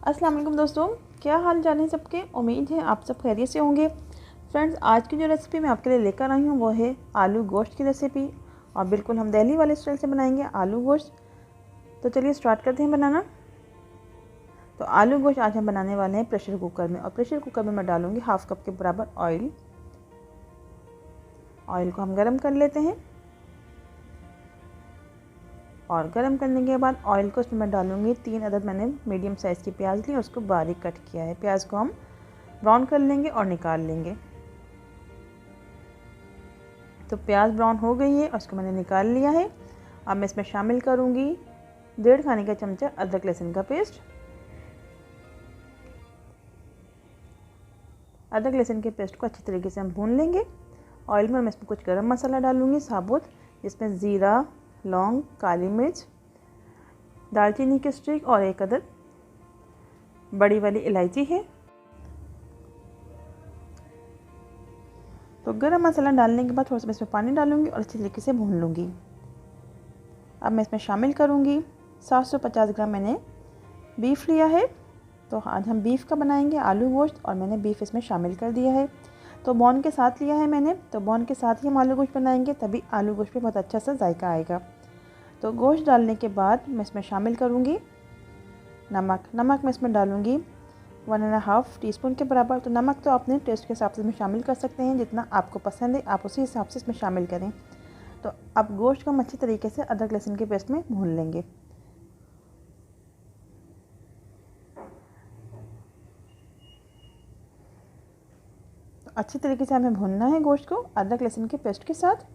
अस्सलाम वालेकुम दोस्तों, क्या हाल चाल है सबके। उम्मीद है आप सब खैरियत से होंगे। फ्रेंड्स, आज की जो रेसिपी मैं आपके लिए लेकर आई हूँ वो है आलू गोश्त की रेसिपी। और बिल्कुल हम दिल्ली वाले स्टाइल से बनाएंगे आलू गोश्त। तो चलिए स्टार्ट करते हैं बनाना। तो आलू गोश्त आज हम बनाने वाले हैं प्रेशर कुकर में। और प्रेशर कुकर में मैं डालूँगी हाफ़ कप के बराबर ऑयल। ऑयल को हम गर्म कर लेते हैं। और गर्म करने के बाद ऑयल को उसमें मैं डालूँगी 3 अदद मैंने मीडियम साइज़ की प्याज ली और उसको बारीक कट किया है। प्याज को हम ब्राउन कर लेंगे और निकाल लेंगे। तो प्याज ब्राउन हो गई है और उसको मैंने निकाल लिया है। अब मैं इसमें शामिल करूँगी 1.5 खाने का चमचा अदरक लहसुन का पेस्ट। अदरक लहसुन के पेस्ट को अच्छी तरीके से हम भून लेंगे। ऑयल में मैं इसमें कुछ गरम मसाला डालूँगी साबुत, जिसमें ज़ीरा, लौंग, काली मिर्च, दालचीनी की स्टिक और 1 अदद बड़ी वाली इलायची है। तो गरम मसाला डालने के बाद थोड़ा सा इसमें पानी डालूंगी और अच्छी तरीके से भून लूँगी। अब मैं इसमें शामिल करूँगी 750 ग्राम मैंने बीफ लिया है। तो आज हम बीफ का बनाएंगे आलू गोश्त, और मैंने बीफ इसमें शामिल कर दिया है। तो बॉन के साथ लिया है मैंने, तो बॉन के साथ ही हम आलू गोश्त बनाएंगे, तभी आलू गोश्त पे बहुत अच्छा सा जायका आएगा। तो गोश्त डालने के बाद मैं इसमें शामिल करूँगी नमक। नमक मैं इसमें डालूँगी 1.5 टीस्पून के बराबर। तो नमक तो अपने टेस्ट के हिसाब से इसमें शामिल कर सकते हैं, जितना आपको पसंद है आप उसी हिसाब से इसमें शामिल करें। तो अब गोश्त को हम अच्छी तरीके से अदरक लहसुन के पेस्ट में भून लेंगे। तो अच्छी तरीके से हमें भूनना है गोश्त को अदरक लहसुन के पेस्ट के साथ।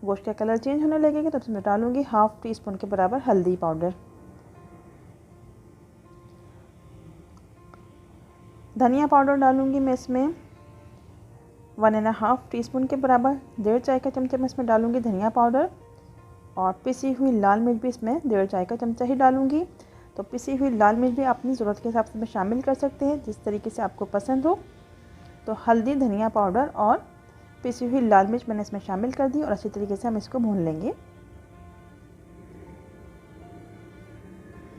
गोश्त का कलर चेंज होने लगेगा तो इसमें डालूँगी 1/2 टीस्पून के बराबर हल्दी पाउडर। धनिया पाउडर डालूँगी मैं इसमें 1.5 टीस्पून के बराबर। 1.5 चाय का चमचा मैं इसमें डालूँगी धनिया पाउडर। और पिसी हुई लाल मिर्च भी इसमें 1.5 चाय का चमचा ही डालूँगी। तो पिसी हुई लाल मिर्च भी अपनी ज़रूरत के हिसाब से में शामिल कर सकते हैं, जिस तरीके से आपको पसंद हो। तो हल्दी, धनिया पाउडर और पिसी हुई लाल मिर्च मैंने इसमें शामिल कर दी और अच्छी तरीके से हम इसको भून लेंगे।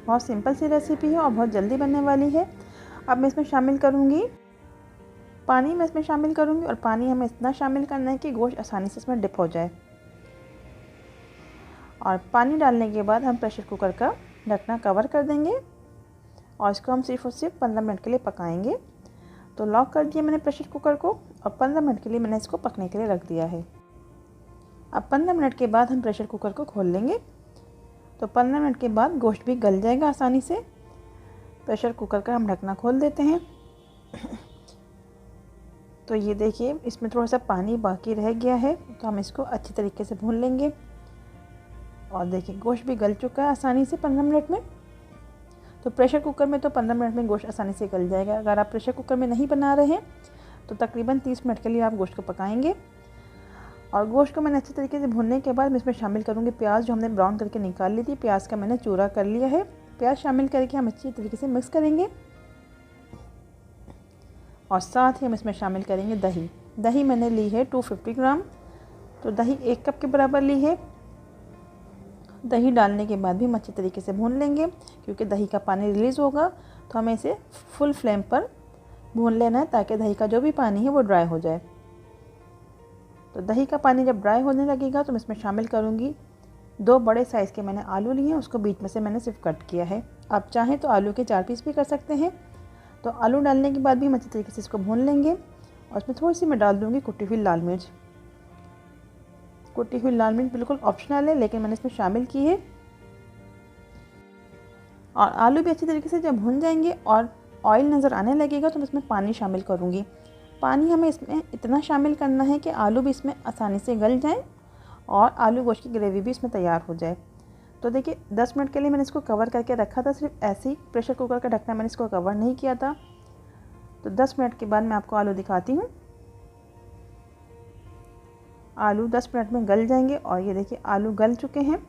बहुत सिंपल सी रेसिपी है और बहुत जल्दी बनने वाली है। अब मैं इसमें शामिल करूँगी पानी। मैं इसमें शामिल करूँगी और पानी हमें इतना शामिल करना है कि गोश्त आसानी से इसमें डिप हो जाए। और पानी डालने के बाद हम प्रेशर कुकर का ढकना कवर कर देंगे और इसको हम सिर्फ और सिर्फ 15 मिनट के लिए पकाएंगे। तो लॉक कर दिया मैंने प्रेशर कुकर को और 15 मिनट के लिए मैंने इसको पकने के लिए रख दिया है। अब 15 मिनट के बाद हम प्रेशर कुकर को खोल लेंगे। तो 15 मिनट के बाद गोश्त भी गल जाएगा आसानी से। प्रेशर कुकर का हम ढकना खोल देते हैं। तो ये देखिए, इसमें थोड़ा सा पानी बाकी रह गया है, तो हम इसको अच्छी तरीके से भून लेंगे। और देखिए गोश्त भी गल चुका है आसानी से 15 मिनट में। तो प्रेशर कुकर में तो 15 मिनट में गोश्त आसानी से गल जाएगा। अगर आप प्रेशर कुकर में नहीं बना रहे हैं तो तकरीबन 30 मिनट के लिए आप गोश्त को पकाएंगे। और गोश्त को मैंने अच्छी तरीके से भूनने के बाद मैं इसमें शामिल करूँगी प्याज, जो हमने ब्राउन करके निकाल ली थी। प्याज का मैंने चूरा कर लिया है। प्याज शामिल करके हम अच्छी तरीके से मिक्स करेंगे। और साथ ही हम इसमें शामिल करेंगे दही। दही मैंने ली है 250 ग्राम। तो दही 1 कप के बराबर ली है। दही डालने के बाद भी हम अच्छी तरीके से भून लेंगे, क्योंकि दही का पानी रिलीज़ होगा। तो हमें इसे फुल फ्लेम पर भून लेना है ताकि दही का जो भी पानी है वो ड्राई हो जाए। तो दही का पानी जब ड्राई होने लगेगा तो मैं इसमें शामिल करूँगी 2 बड़े साइज़ के मैंने आलू लिए हैं, उसको बीच में से मैंने सिर्फ कट किया है। आप चाहें तो आलू के 4 पीस भी कर सकते हैं। तो आलू डालने के बाद भी हम अच्छी तरीके से इसको भून लेंगे। और इसमें थोड़ी सी मैं डाल दूँगी कुटी हुई लाल मिर्च। कुटी हुई लाल मिर्च बिल्कुल ऑप्शनल है, लेकिन मैंने इसमें शामिल की है। और आलू भी अच्छी तरीके से जब भून जाएंगे और ऑयल नज़र आने लगेगा तो मैं इसमें पानी शामिल करूँगी। पानी हमें इसमें इतना शामिल करना है कि आलू भी इसमें आसानी से गल जाएँ और आलू गोश्त की ग्रेवी भी इसमें तैयार हो जाए। तो देखिए 10 मिनट के लिए मैंने इसको कवर करके रखा था, सिर्फ ऐसे ही प्रेशर कुकर का ढकना मैंने इसको कवर नहीं किया था। तो 10 मिनट के बाद मैं आपको आलू दिखाती हूँ। आलू 10 मिनट में गल जाएंगे और ये देखिए आलू गल चुके हैं।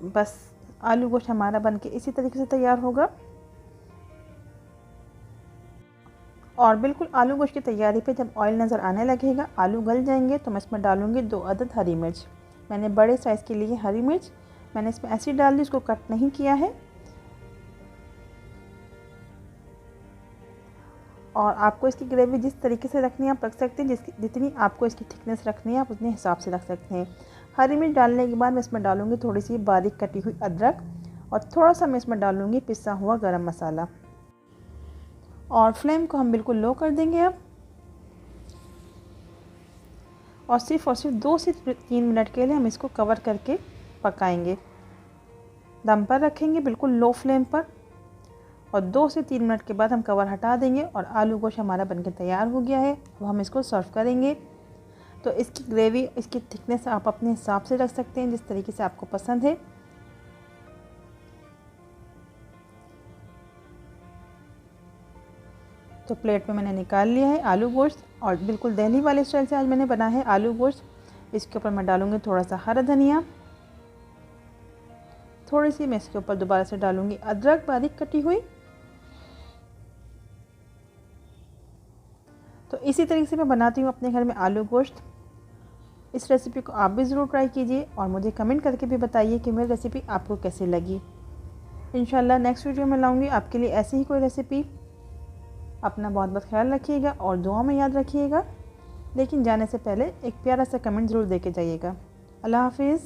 बस आलू गोश्त हमारा बनके इसी तरीके से तैयार होगा। और बिल्कुल आलू गोश्त की तैयारी पे जब ऑयल नज़र आने लगेगा, आलू गल जाएंगे, तो मैं इसमें डालूँगी 2 अदद हरी मिर्च। मैंने बड़े साइज़ के लिए हरी मिर्च मैंने इसमें ऐसी डाल दी, इसको कट नहीं किया है। और आपको इसकी ग्रेवी जिस तरीके से रखनी है आप रख सकते हैं, जितनी आपको इसकी थिकनेस रखनी है आप उतने हिसाब से रख सकते हैं। हरी मिर्च डालने के बाद मैं इसमें डालूँगी थोड़ी सी बारीक कटी हुई अदरक और थोड़ा सा मैं इसमें डालूँगी पिसा हुआ गरम मसाला। और फ्लेम को हम बिल्कुल लो कर देंगे अब, और सिर्फ 2 से 3 मिनट के लिए हम इसको कवर करके पकाएंगे। दम पर रखेंगे बिल्कुल लो फ्लेम पर, और 2 से 3 मिनट के बाद हम कवर हटा देंगे और आलू गोश्त हमारा बनकर तैयार हो गया है। अब हम इसको सर्व करेंगे। तो इसकी ग्रेवी, इसकी थिकनेस आप अपने हिसाब से रख सकते हैं जिस तरीके से आपको पसंद है। तो प्लेट में मैंने निकाल लिया है आलू गोश्त, और बिल्कुल दिल्ली वाले स्टाइल से आज मैंने बनाया है आलू गोश्त। इसके ऊपर मैं डालूँगी थोड़ा सा हरा धनिया, थोड़ी सी मैं इसके ऊपर दोबारा से डालूँगी अदरक बारीक कटी हुई। तो इसी तरीके से मैं बनाती हूँ अपने घर में आलू गोश्त। इस रेसिपी को आप भी ज़रूर ट्राई कीजिए और मुझे कमेंट करके भी बताइए कि मेरी रेसिपी आपको कैसी लगी। इंशाल्लाह नेक्स्ट वीडियो में लाऊंगी आपके लिए ऐसी ही कोई रेसिपी। अपना बहुत बहुत ख्याल रखिएगा और दुआ में याद रखिएगा। लेकिन जाने से पहले एक प्यारा सा कमेंट ज़रूर दे के जाइएगा। अल्लाह हाफिज़।